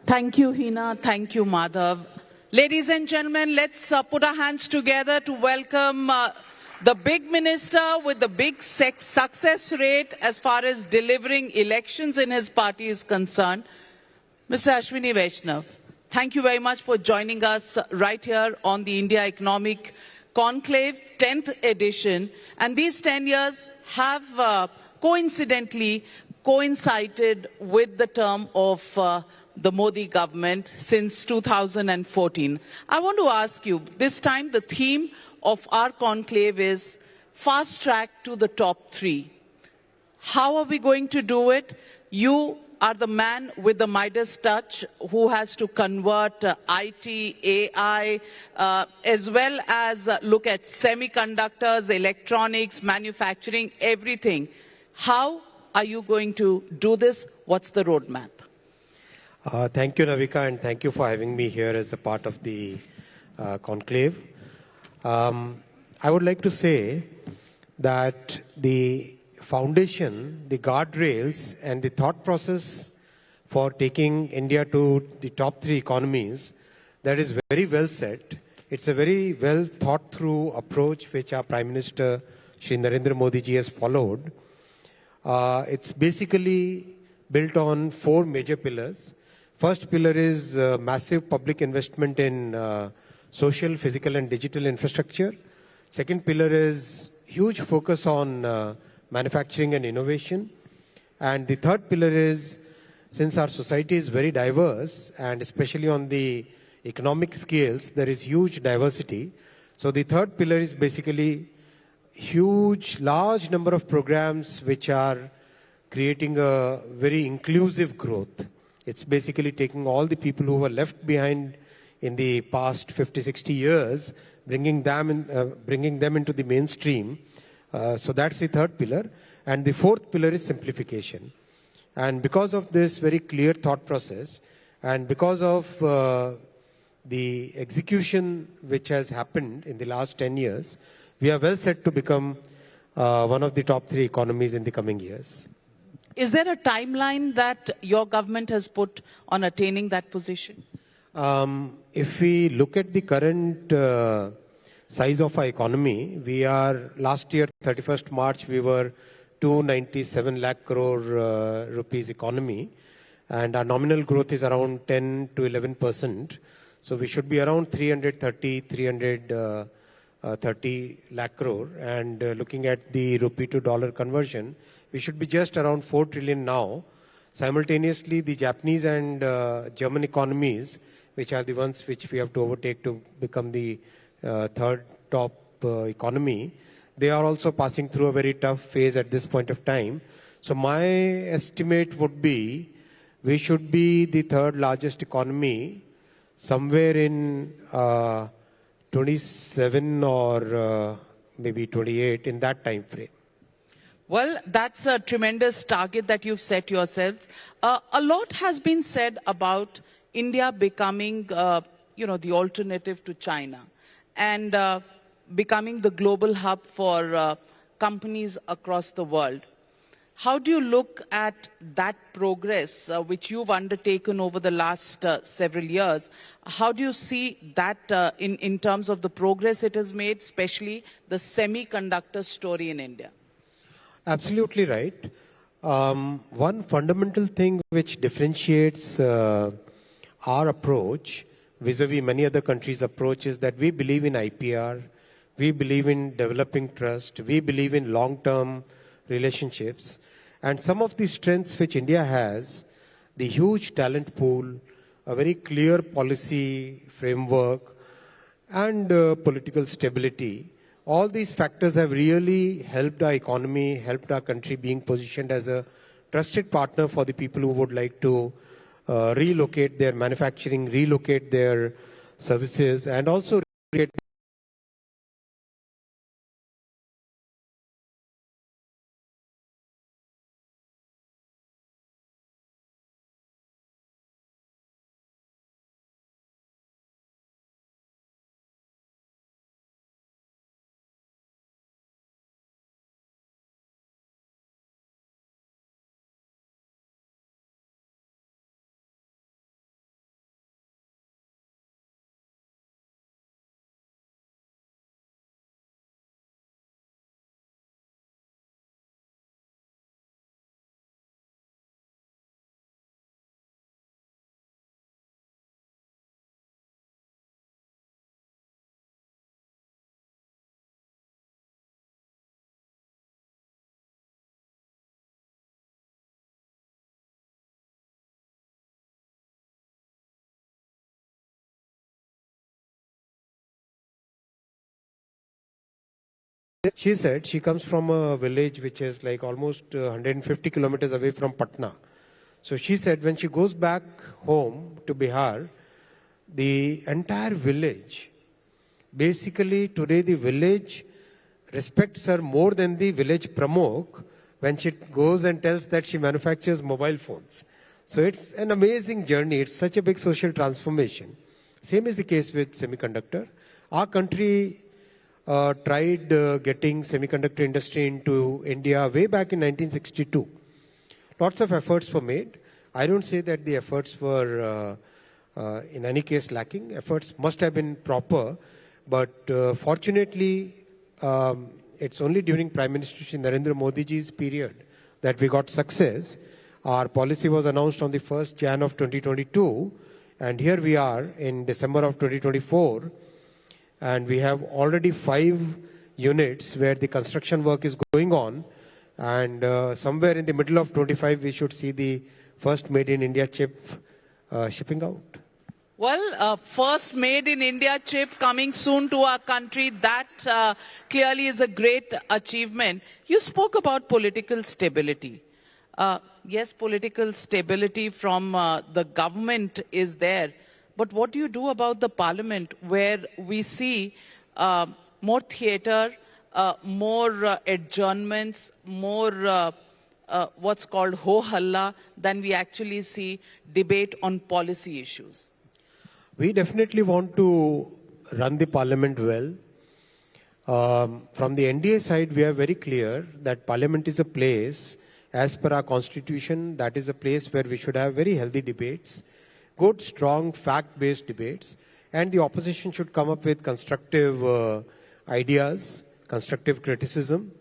Thank you, Hina. Thank you, Madhav. Ladies and gentlemen, let's put our hands together to welcome the big minister with the big success rate as far as delivering elections in his party is concerned, Mr. Ashwini Vaishnaw. Thank you very much for joining us right here on the India Economic Conclave 10th edition. And these 10 years have coincidentally coincided with the term of the Modi government since 2014. I want to ask you, this time the theme of our conclave is fast track to the top 3. How are we going to do it? You are the man with the Midas touch who has to convert IT, AI, as well as look at semiconductors, electronics, manufacturing, everything. How are you going to do this? What's the roadmap? Thank you, Navika, and thank you for having me here as a part of the conclave. I would like to say that the foundation, the guardrails, and the thought process for taking India to the top 3 economies, that is very well set. It's a very well thought through approach which our Prime Minister, Shri Narendra Modi ji, has followed. It's basically built on 4 major pillars. First pillar is massive public investment in social, physical and digital infrastructure. Second pillar is huge focus on manufacturing and innovation. And the third pillar is, since our society is very diverse and especially on the economic scales, there is huge diversity. So the third pillar is basically large number of programs which are creating a very inclusive growth. It's basically taking all the people who were left behind in the past 50, 60 years, bringing them into the mainstream. So that's the third pillar. And the fourth pillar is simplification. And because of this very clear thought process, and because of the execution which has happened in the last 10 years, we are well set to become one of the top 3 economies in the coming years. Is there a timeline that your government has put on attaining that position? If we look at the current size of our economy, we are, last year, 31st March, we were 297 lakh crore rupees economy, and our nominal growth is around 10 to 11%. So we should be around 330 lakh crore, and looking at the rupee to dollar conversion, we should be just around 4 trillion now. Simultaneously, the Japanese and German economies, which are the ones which we have to overtake to become the third top economy, they are also passing through a very tough phase at this point of time. So my estimate would be, we should be the third largest economy somewhere in 27 or maybe 28, in that time frame. Well, that's a tremendous target that you've set yourselves. A lot has been said about India becoming, the alternative to China and becoming the global hub for companies across the world. How do you look at that progress which you've undertaken over the last several years? How do you see that in terms of the progress it has made, especially the semiconductor story in India? Absolutely right. One fundamental thing which differentiates our approach vis-a-vis many other countries' approach is that we believe in IPR, we believe in developing trust, we believe in long-term relationships. And some of the strengths which India has, the huge talent pool, a very clear policy framework, and political stability, all these factors have really helped our economy, helped our country being positioned as a trusted partner for the people who would like to relocate their manufacturing, relocate their services, and also relocate She said she comes from a village which is like almost 150 kilometers away from Patna. So she said when she goes back home to Bihar, the entire village, basically today the village respects her more than the village pramok when she goes and tells that she manufactures mobile phones. So it's an amazing journey. It's such a big social transformation. Same is the case with semiconductor. Our country tried getting semiconductor industry into India way back in 1962. Lots of efforts were made. I don't say that the efforts were in any case lacking. Efforts must have been proper, but fortunately, it's only during Prime Minister Shri Narendra Modi ji's period that we got success. Our policy was announced on the 1st Jan of 2022, and here we are in December of 2024, and we have already 5 units where the construction work is going on, and somewhere in the middle of 25 we should see the first made in India chip shipping out. Well, first made in India chip coming soon to our country, that clearly is a great achievement. You spoke about political stability. Yes, political stability from the government is there. But what do you do about the parliament where we see more theatre, more adjournments, more what's called ho-halla than we actually see debate on policy issues? We definitely want to run the parliament well. From the NDA side, we are very clear that parliament is a place, as per our constitution, that is a place where we should have very healthy debates, good, strong, fact-based debates, and the opposition should come up with constructive ideas, constructive criticism.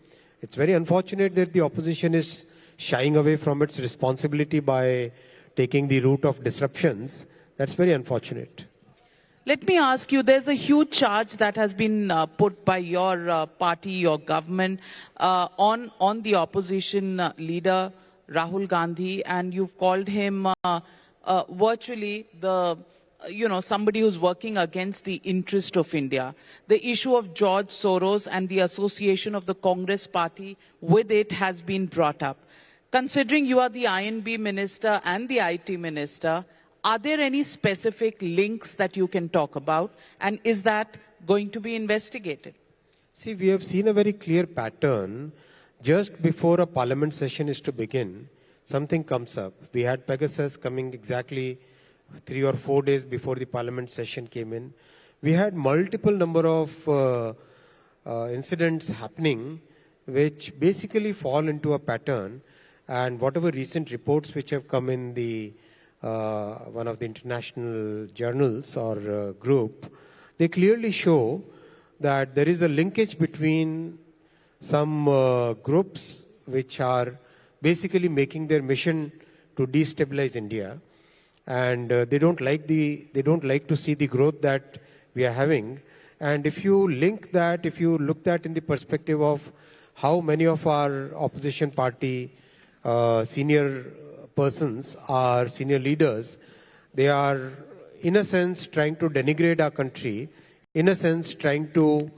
It's very unfortunate that the opposition is shying away from its responsibility by taking the route of disruptions. That's very unfortunate. Let me ask you, there's a huge charge that has been put by your party, your government, on the opposition leader, Rahul Gandhi, and you've called him virtually somebody who's working against the interest of India. The issue of George Soros and the association of the Congress party with it has been brought up. Considering you are the INB minister and the IT minister, are there any specific links that you can talk about? And is that going to be investigated? See, we have seen a very clear pattern. Just before a parliament session is to begin, something comes up. We had Pegasus coming exactly 3 or 4 days before the parliament session came in. We had multiple number of incidents happening which basically fall into a pattern, and whatever recent reports which have come in the one of the international journals or group, they clearly show that there is a linkage between some groups which are basically making their mission to destabilize India, and they don't like to see the growth that we are having. And if you link that, if you look that in the perspective of how many of our opposition party senior persons are senior leaders, they are in a sense trying to denigrate our country, in a sense trying to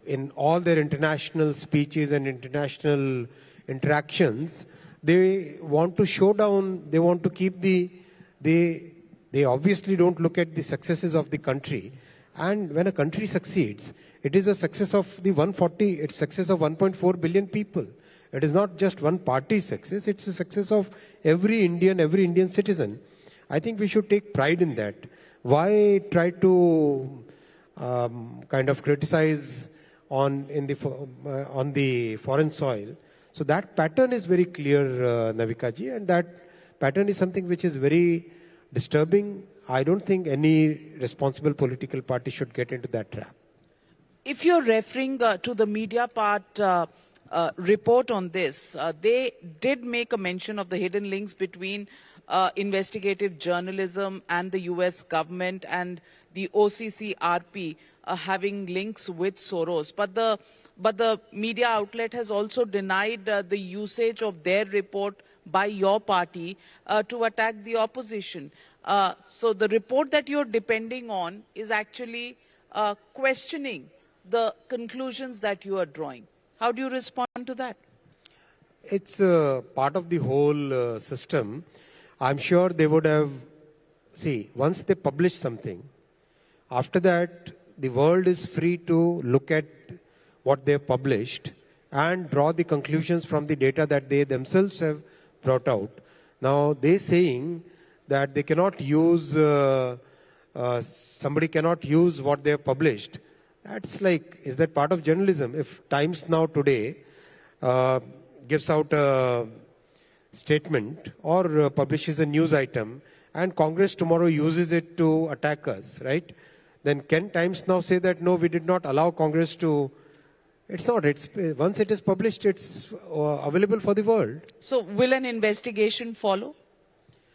in all their international speeches and international interactions, they want to show down, they want to keep they obviously don't look at the successes of the country. And when a country succeeds, it is a success of it's success of 1.4 billion people. It is not just one party's success, it's a success of every Indian citizen. I think we should take pride in that. Why try to kind of criticize on the foreign soil? So that pattern is very clear, Navika ji, and that pattern is something which is very disturbing. I don't think any responsible political party should get into that trap. If you're referring to the media part report on this, they did make a mention of the hidden links between investigative journalism and the US government and the OCCRP having links with Soros. But the media outlet has also denied the usage of their report by your party to attack the opposition. So the report that you're depending on is actually questioning the conclusions that you are drawing. How do you respond to that? It's part of the whole system. I'm sure they would have, see, once they publish something, after that, the world is free to look at what they have published and draw the conclusions from the data that they themselves have brought out. Now, they're saying that they cannot use, somebody cannot use what they have published. That's like, is that part of journalism? If Times Now today gives out a statement or publishes a news item and Congress tomorrow uses it to attack us, right? Then can Times Now say that, no, we did not allow Congress to? It's not. It's once it is published, it's available for the world. So will an investigation follow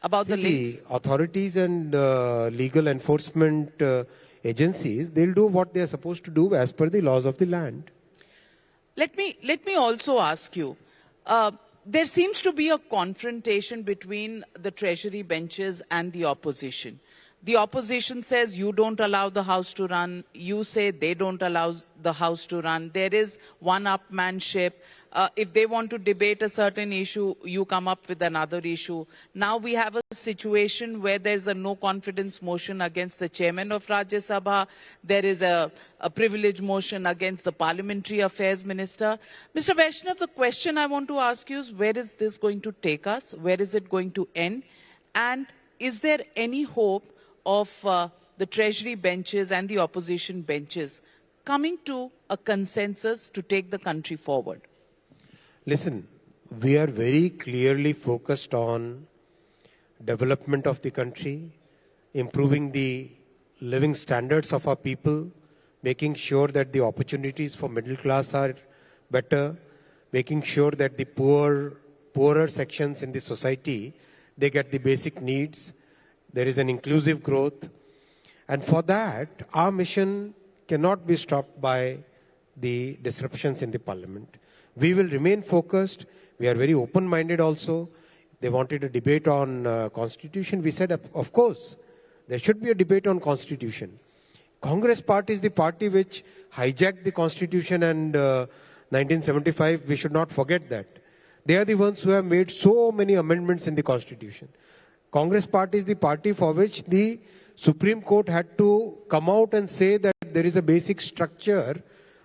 about the links? The authorities and legal enforcement agencies, they'll do what they are supposed to do as per the laws of the land. Let me also ask you, there seems to be a confrontation between the Treasury benches and the opposition. The opposition says you don't allow the House to run. You say they don't allow the House to run. There is one-upmanship. If they want to debate a certain issue, you come up with another issue. Now we have a situation where there's a no-confidence motion against the chairman of Rajya Sabha. There is a privilege motion against the Parliamentary Affairs Minister. Mr. Vaishnaw, the question I want to ask you is, where is this going to take us? Where is it going to end? And is there any hope of the Treasury benches and the opposition benches coming to a consensus to take the country forward? Listen, we are very clearly focused on development of the country, improving the living standards of our people, making sure that the opportunities for middle class are better, making sure that the poorer sections in the society, they get the basic needs. There is an inclusive growth. And for that, our mission cannot be stopped by the disruptions in the parliament. We will remain focused. We are very open-minded also. They wanted a debate on constitution. We said, of course, there should be a debate on constitution. Congress party is the party which hijacked the constitution and 1975. We should not forget that. They are the ones who have made so many amendments in the constitution. Congress party is the party for which the Supreme Court had to come out and say that there is a basic structure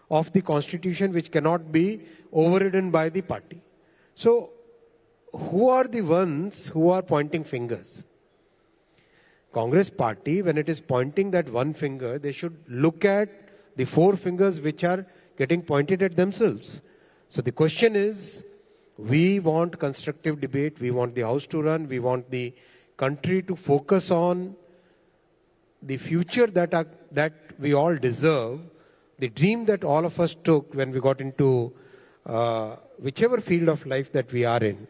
of the constitution which cannot be overridden by the party. So, who are the ones who are pointing fingers? Congress party, when it is pointing that one finger, they should look at the four fingers which are getting pointed at themselves. So the question is, we want constructive debate, we want the House to run, we want the country to focus on the future that we all deserve, the dream that all of us took when we got into whichever field of life that we are in,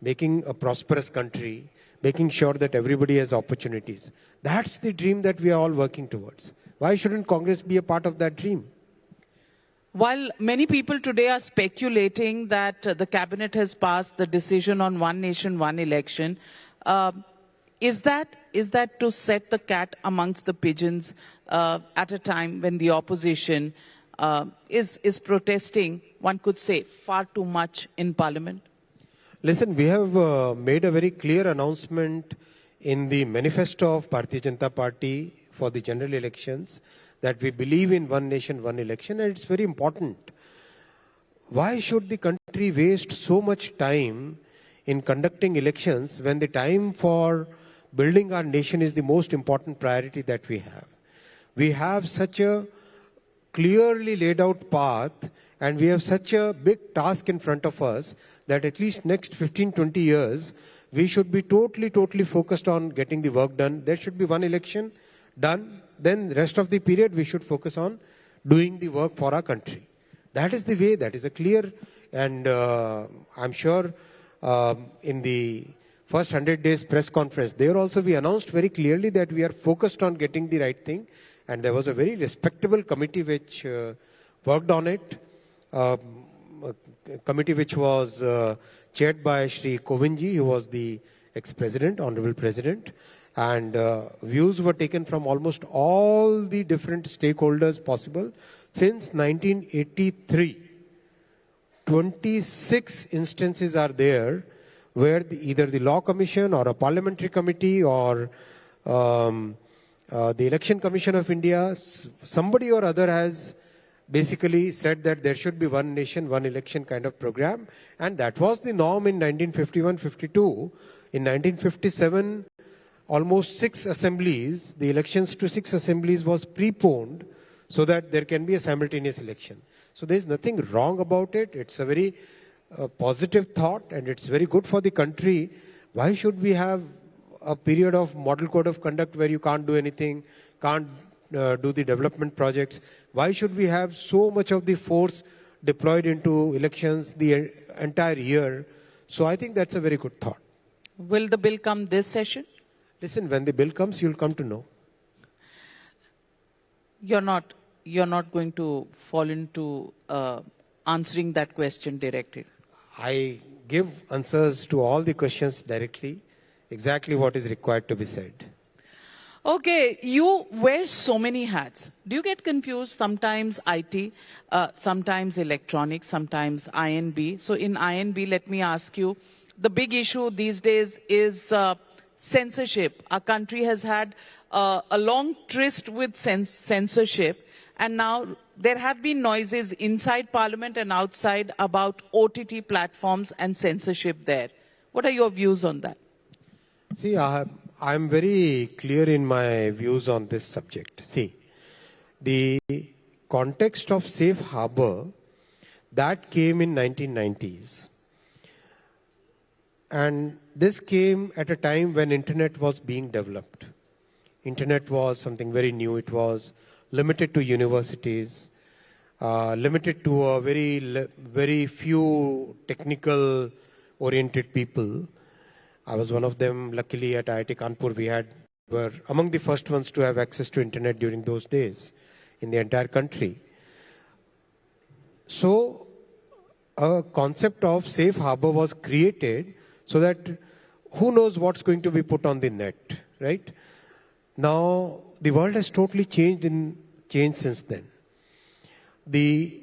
making a prosperous country, making sure that everybody has opportunities. That's the dream that we are all working towards. Why shouldn't Congress be a part of that dream? While many people today are speculating that the cabinet has passed the decision on one nation, one election, is that to set the cat amongst the pigeons at a time when the opposition is protesting, one could say, far too much in Parliament? Listen, we have made a very clear announcement in the manifesto of Bharatiya Janata Party for the general elections that we believe in one nation, one election, and it's very important. Why should the country waste so much time in conducting elections when the time for building our nation is the most important priority that we have? We have such a clearly laid out path and we have such a big task in front of us that at least next 15-20 years, we should be totally focused on getting the work done. There should be one election done. Then the rest of the period, we should focus on doing the work for our country. That is the way, that is a clear, and I'm sure in the first 100 days press conference, there also we announced very clearly that we are focused on getting the right thing. And there was a very respectable committee which worked on it. A committee which was chaired by Shri Kovindji, who was the ex-president, honorable president. And views were taken from almost all the different stakeholders possible. Since 1983, 26 instances are there where either the Law Commission or a parliamentary committee or the Election Commission of India, somebody or other has basically said that there should be one nation, one election kind of program. And that was the norm in 1951-52. In 1957, almost 6 assemblies, the elections to 6 assemblies was preponed so that there can be a simultaneous election. So there is nothing wrong about it. It's a very positive thought and it's very good for the country. Why should we have a period of model code of conduct where you can't do anything, can't do the development projects? Why should we have so much of the force deployed into elections the entire year? So I think that's a very good thought. Will the bill come this session? Listen, when the bill comes, you'll come to know. You're not going to fall into answering that question directly. I give answers to all the questions directly, exactly what is required to be said. Okay, you wear so many hats. Do you get confused? Sometimes IT, sometimes electronics, sometimes INB. So in INB, let me ask you, the big issue these days is censorship. Our country has had a long tryst with censorship, and now there have been noises inside Parliament and outside about OTT platforms and censorship there. What are your views on that? See, I'm very clear in my views on this subject. See, the context of safe harbor, that came in 1990s. And this came at a time when internet was being developed. Internet was something very new. It was limited to universities, limited to a very few technical oriented people. I was one of them. Luckily at IIT Kanpur, we were among the first ones to have access to internet during those days in the entire country. So a concept of safe harbor was created so that who knows what's going to be put on the net, right? Now, the world has totally changed since then. The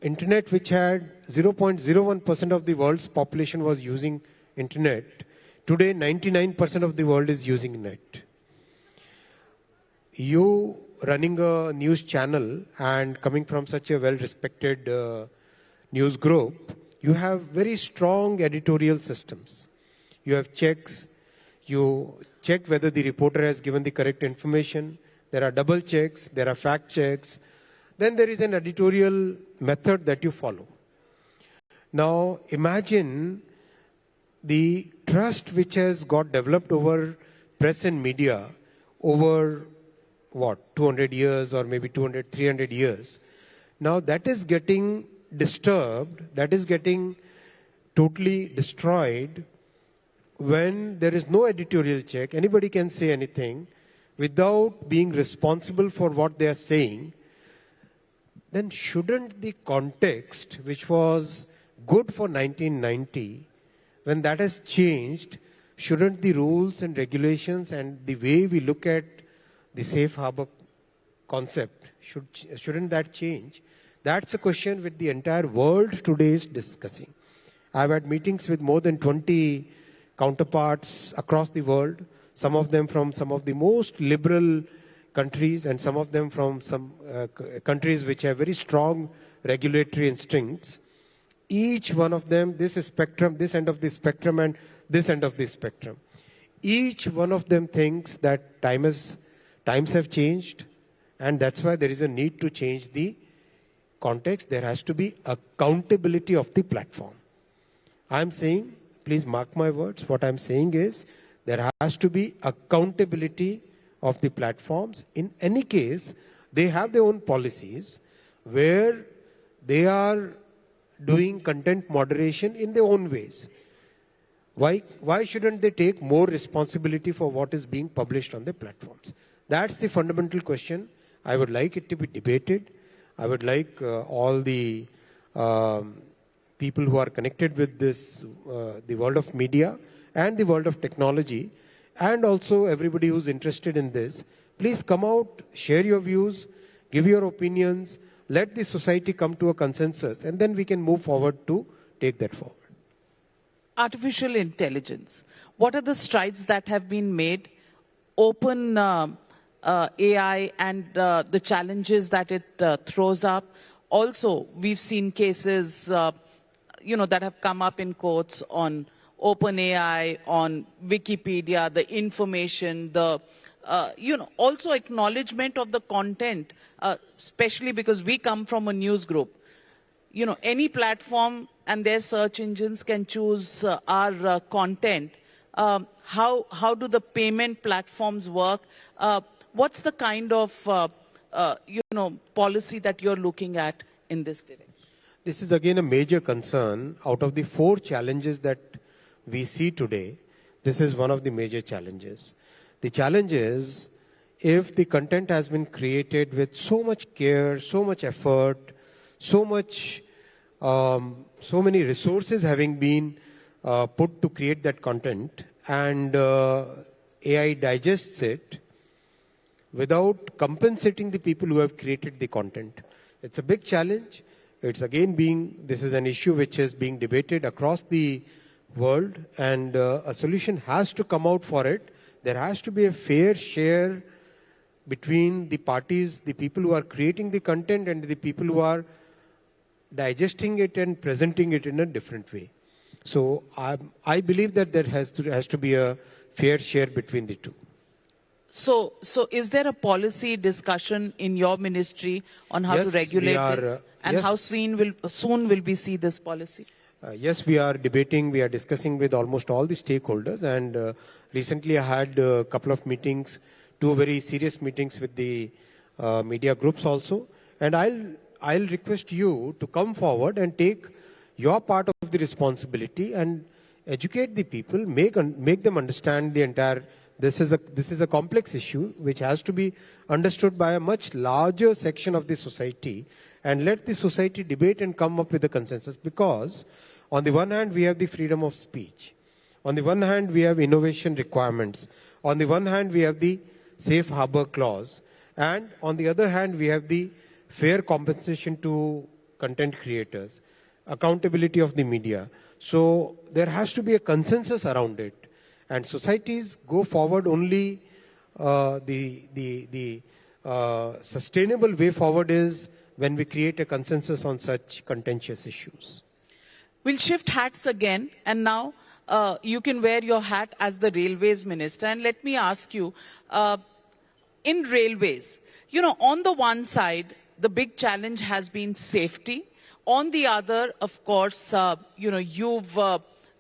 internet, which had 0.01% of the world's population was using internet, today 99% of the world is using net. You running a news channel and coming from such a well-respected news group, you have very strong editorial systems. You have checks. You check whether the reporter has given the correct information. There are double checks. There are fact checks. Then there is an editorial method that you follow. Now imagine the trust which has got developed over press and media over 200 years or maybe 200, 300 years. Now that is getting disturbed, that is getting totally destroyed when there is no editorial check. Anybody can say anything without being responsible for what they are saying. Then shouldn't the context, which was good for 1990, when that has changed, shouldn't the rules and regulations and the way we look at the safe harbor concept, shouldn't that change? That's a question which the entire world today is discussing. I've had meetings with more than 20 counterparts across the world, some of them from some of the most liberal countries and some of them from some countries which have very strong regulatory instincts. Each one of them, this spectrum, this end of the spectrum and this end of the spectrum. Each one of them thinks that times have changed, and that's why there is a need to change the context. There has to be accountability of the platform. I'm saying, please mark my words, what I'm saying is there has to be accountability of the platforms. In any case, they have their own policies where they are doing content moderation in their own ways. Why shouldn't they take more responsibility for what is being published on the platforms? That's the fundamental question. I would like it to be debated. I would like all the people who are connected with this, the world of media and the world of technology, and also everybody who's interested in this, please come out, share your views, give your opinions, let the society come to a consensus, and then we can move forward to take that forward. Artificial intelligence. What are the strides that have been made? Open AI and the challenges that it throws up. Also, we've seen cases, that have come up in courts on open AI, on Wikipedia, the information, the also acknowledgement of the content, especially because we come from a news group. Any platform and their search engines can choose our content. How do the payment platforms work? What's the kind of policy that you're looking at in this direction? This is again a major concern. Out of the 4 challenges that we see today, this is one of the major challenges. The challenge is, if the content has been created with so much care, so much effort, so many resources having been put to create that content, and AI digests it without compensating the people who have created the content. It's a big challenge. It's again this is an issue which is being debated across the world, and a solution has to come out for it. There has to be a fair share between the parties, the people who are creating the content and the people who are digesting it and presenting it in a different way. So I believe that there has to be a fair share between the two. So is there a policy discussion in your ministry on how to regulate this? And yes. How soon will we see this policy? Yes, we are debating, we are discussing with almost all the stakeholders, and recently I had a couple of meetings, 2 very serious meetings with the media groups also, and I'll request you to come forward and take your part of the responsibility and educate the people, make them understand the entire. This is a complex issue which has to be understood by a much larger section of the society, and let the society debate and come up with a consensus. Because on the one hand, we have the freedom of speech. On the one hand, we have innovation requirements. On the one hand, we have the safe harbor clause. And on the other hand, we have the fair compensation to content creators, accountability of the media. So there has to be a consensus around it. And societies go forward only, the sustainable way forward is when we create a consensus on such contentious issues. We'll shift hats again, and now you can wear your hat as the Railways Minister. And let me ask you, in railways, on the one side, the big challenge has been safety. On the other, of course, you've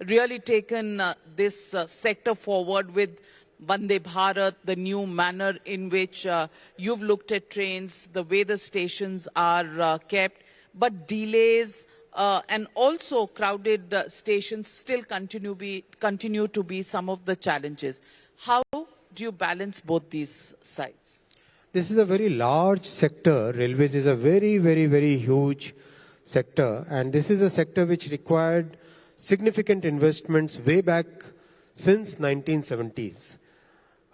really taken this sector forward with Vande Bharat, the new manner in which you've looked at trains, the way the stations are kept, but delays and also crowded stations still continue to be some of the challenges. How do you balance both these sides? This is a very large sector. Railways is a very, very, very huge sector, and this is a sector which required significant investments way back since 1970s.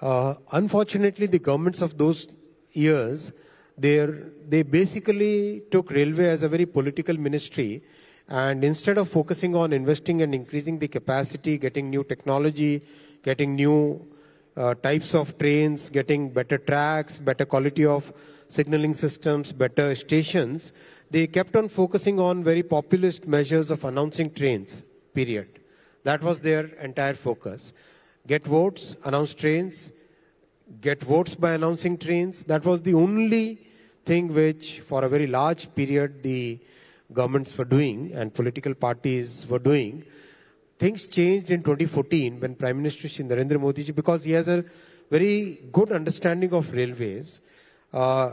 Unfortunately, the governments of those years, they basically took railway as a very political ministry, and instead of focusing on investing and increasing the capacity, getting new technology, getting new types of trains, getting better tracks, better quality of signaling systems, better stations, they kept on focusing on very populist measures of announcing trains, period. That was their entire focus. Get votes, announce trains, get votes by announcing trains. That was the only thing which, for a very large period, the governments were doing and political parties were doing. Things changed in 2014 when Prime Minister Shri Narendra Modi ji, because he has a very good understanding of railways,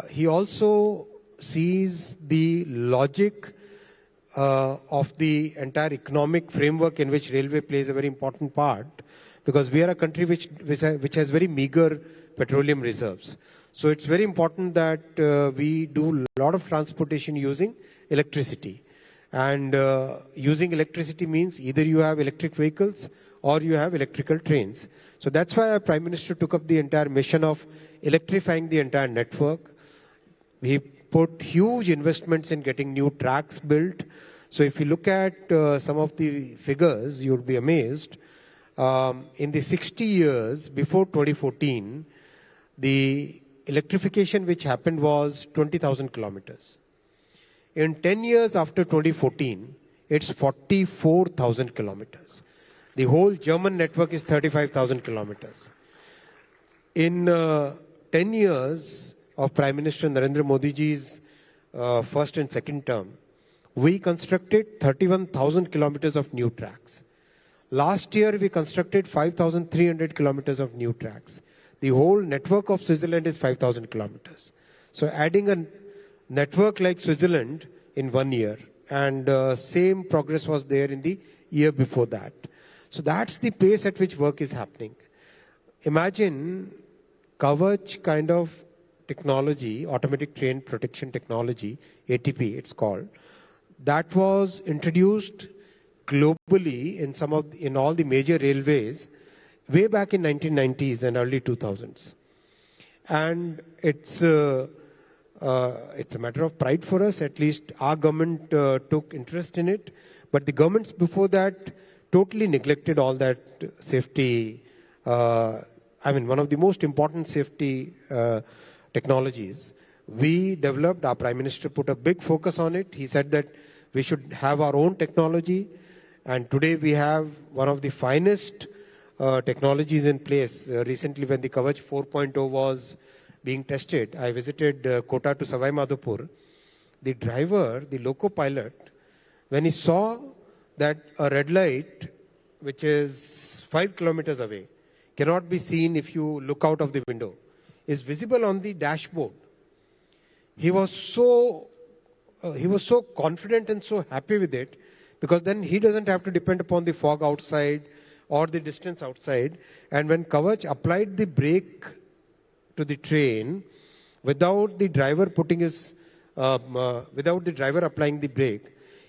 he also sees the logic of the entire economic framework in which railway plays a very important part, because we are a country which has very meager petroleum reserves. So it's very important that we do a lot of transportation using electricity. And using electricity means either you have electric vehicles or you have electrical trains. So that's why our Prime Minister took up the entire mission of electrifying the entire network. We put huge investments in getting new tracks built. So if you look at some of the figures, you'll be amazed. In the 60 years before 2014, the electrification which happened was 20,000 kilometers. In 10 years after 2014, it's 44,000 kilometers. The whole German network is 35,000 kilometers. In 10 years of Prime Minister Narendra Modi ji's first and second term, we constructed 31,000 kilometers of new tracks. Last year, we constructed 5,300 kilometers of new tracks. The whole network of Switzerland is 5,000 kilometers. So adding a network like Switzerland in 1 year, and same progress was there in the year before that. So that's the pace at which work is happening. Imagine Kavach kind of technology, automatic train protection technology, ATP it's called, that was introduced globally in all the major railways way back in 1990s and early 2000s. And it's a matter of pride for us. At least our government took interest in it. But the governments before that totally neglected all that safety. One of the most important safety technologies. We developed, our Prime Minister put a big focus on it. He said that we should have our own technology. And today we have one of the finest technologies in place. Recently when the Kavach 4.0 was being tested, I visited Kota to Savai Madhopur. The driver, the loco pilot, when he saw that a red light, which is 5 kilometers away, cannot be seen if you look out of the window, is visible on the dashboard. He was so confident and so happy with it, because then he doesn't have to depend upon the fog outside or the distance outside. And when Kavach applied the brake to the train, without the driver applying the brake,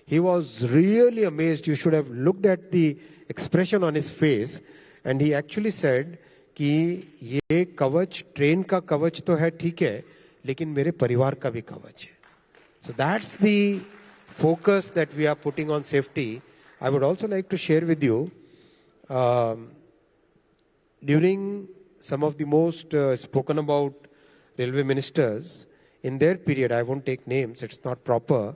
he was really amazed. You should have looked at the expression on his face. And he actually said कि ये कवच train का कवच तो है ठीक है, लेकिन मेरे परिवार का भी कवच है. So that's the focus that we are putting on safety. I would also like to share with you, during some of the most spoken about railway ministers, in their period, I won't take names, it's not proper,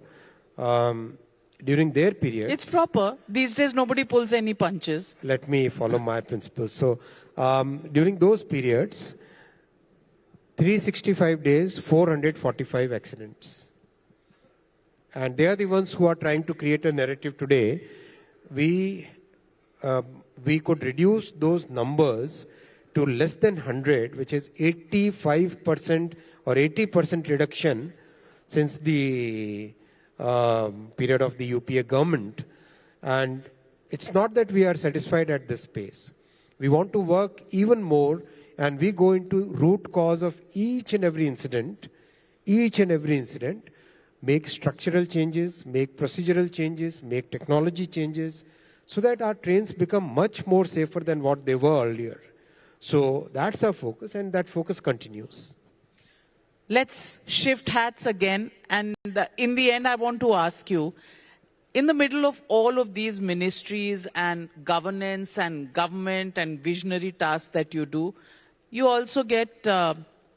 during their period... It's proper. These days, nobody pulls any punches. Let me follow my principles. So, during those periods, 365 days, 445 accidents. And they are the ones who are trying to create a narrative today. We could reduce those numbers to less than 100, which is 85% or 80% reduction since the period of the UPA government. And it's not that we are satisfied at this pace. We want to work even more, and we go into root cause of each and every incident, make structural changes, make procedural changes, make technology changes, so that our trains become much more safer than what they were earlier. So that's our focus, and that focus continues. Let's shift hats again. And in the end, I want to ask you, in the middle of all of these ministries and governance and government and visionary tasks that you do, you also get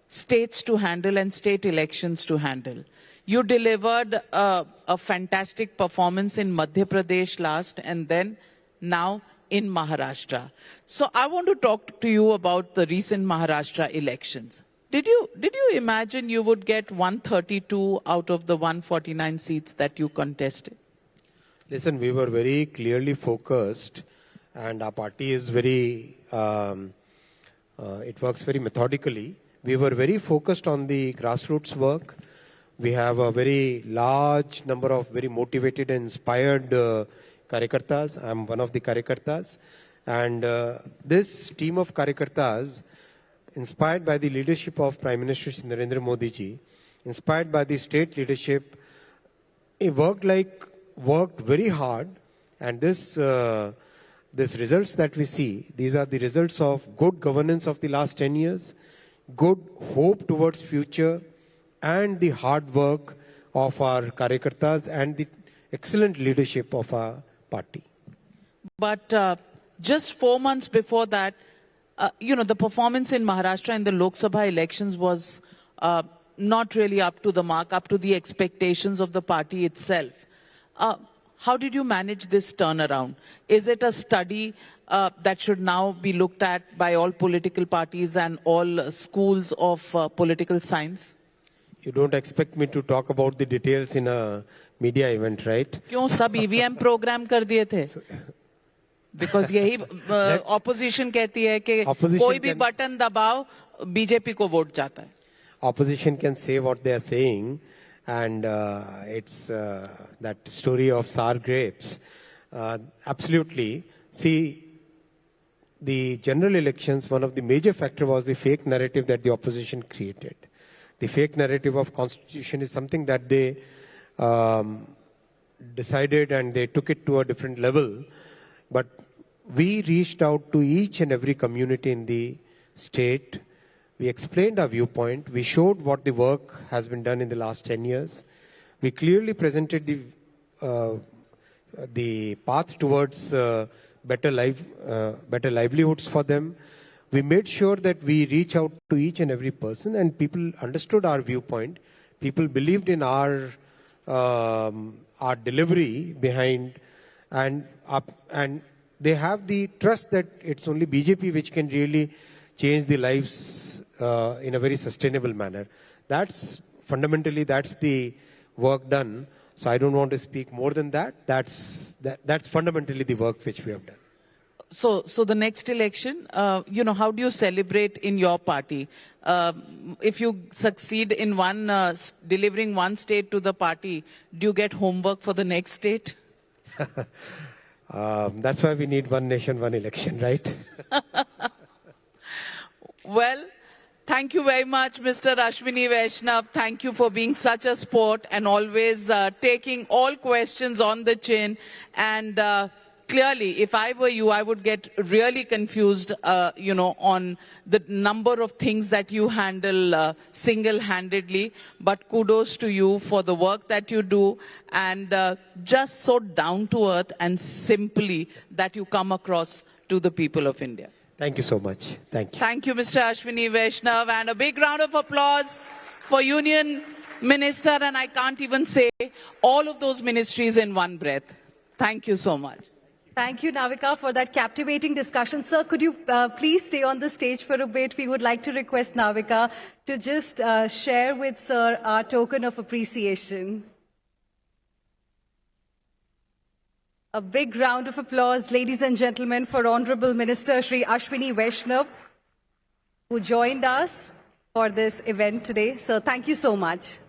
states to handle and state elections to handle. You delivered a fantastic performance in Madhya Pradesh last, and then now in Maharashtra. So I want to talk to you about the recent Maharashtra elections. Did you imagine you would get 132 out of the 149 seats that you contested? Listen, we were very clearly focused, and our party is very, it works very methodically. We were very focused on the grassroots work. We have a very large number of very motivated and inspired Karyakartas. I'm one of the Karyakartas. And this team of Karyakartas, inspired by the leadership of Prime Minister Narendra Modi ji, inspired by the state leadership, it worked very hard. And this results that we see, these are the results of good governance of the last 10 years, good hope towards future, and the hard work of our karyakartas and the excellent leadership of our party. But just 4 months before that, the performance in Maharashtra in the Lok Sabha elections was not really up to the mark, up to the expectations of the party itself. How did you manage this turnaround? Is it a study that should now be looked at by all political parties and all schools of political science? You don't expect me to talk about the details in a media event, right? क्यों सब EVM program कर दिए थे? Because यही opposition कहती है कि कोई भी बटन दबाओ बीजेपी को वोट जाता है. Opposition can say what they are saying, and it's that story of sour grapes. Absolutely. See, the general elections, one of the major factors was the fake narrative that the opposition created. The fake narrative of constitution is something that they decided and they took it to a different level. But we reached out to each and every community in the state. We explained our viewpoint. We showed what the work has been done in the last 10 years. We clearly presented the path towards better livelihoods for them. We made sure that we reach out to each and every person, and people understood our viewpoint. People believed in our delivery behind, and they have the trust that it's only BJP which can really change the lives in a very sustainable manner. That's fundamentally, that's the work done. So I don't want to speak more than that. That's fundamentally the work which we have done. So the next election, how do you celebrate in your party? If you succeed in delivering one state to the party, do you get homework for the next state? That's why we need one nation, one election, right? Well, thank you very much, Mr. Ashwini Vaishnaw. Thank you for being such a sport and always taking all questions on the chin. And clearly, if I were you, I would get really confused, on the number of things that you handle single-handedly. But kudos to you for the work that you do, and just so down to earth and simply that you come across to the people of India. Thank you so much. Thank you. Thank you, Mr. Ashwini Vaishnaw, and a big round of applause for Union Minister, and I can't even say all of those ministries in one breath. Thank you so much. Thank you, Navika, for that captivating discussion. Sir, could you please stay on the stage for a bit? We would like to request Navika to just share with Sir our token of appreciation. A big round of applause, ladies and gentlemen, for Honorable Minister Shri Ashwini Vaishnaw, who joined us for this event today. Sir, thank you so much.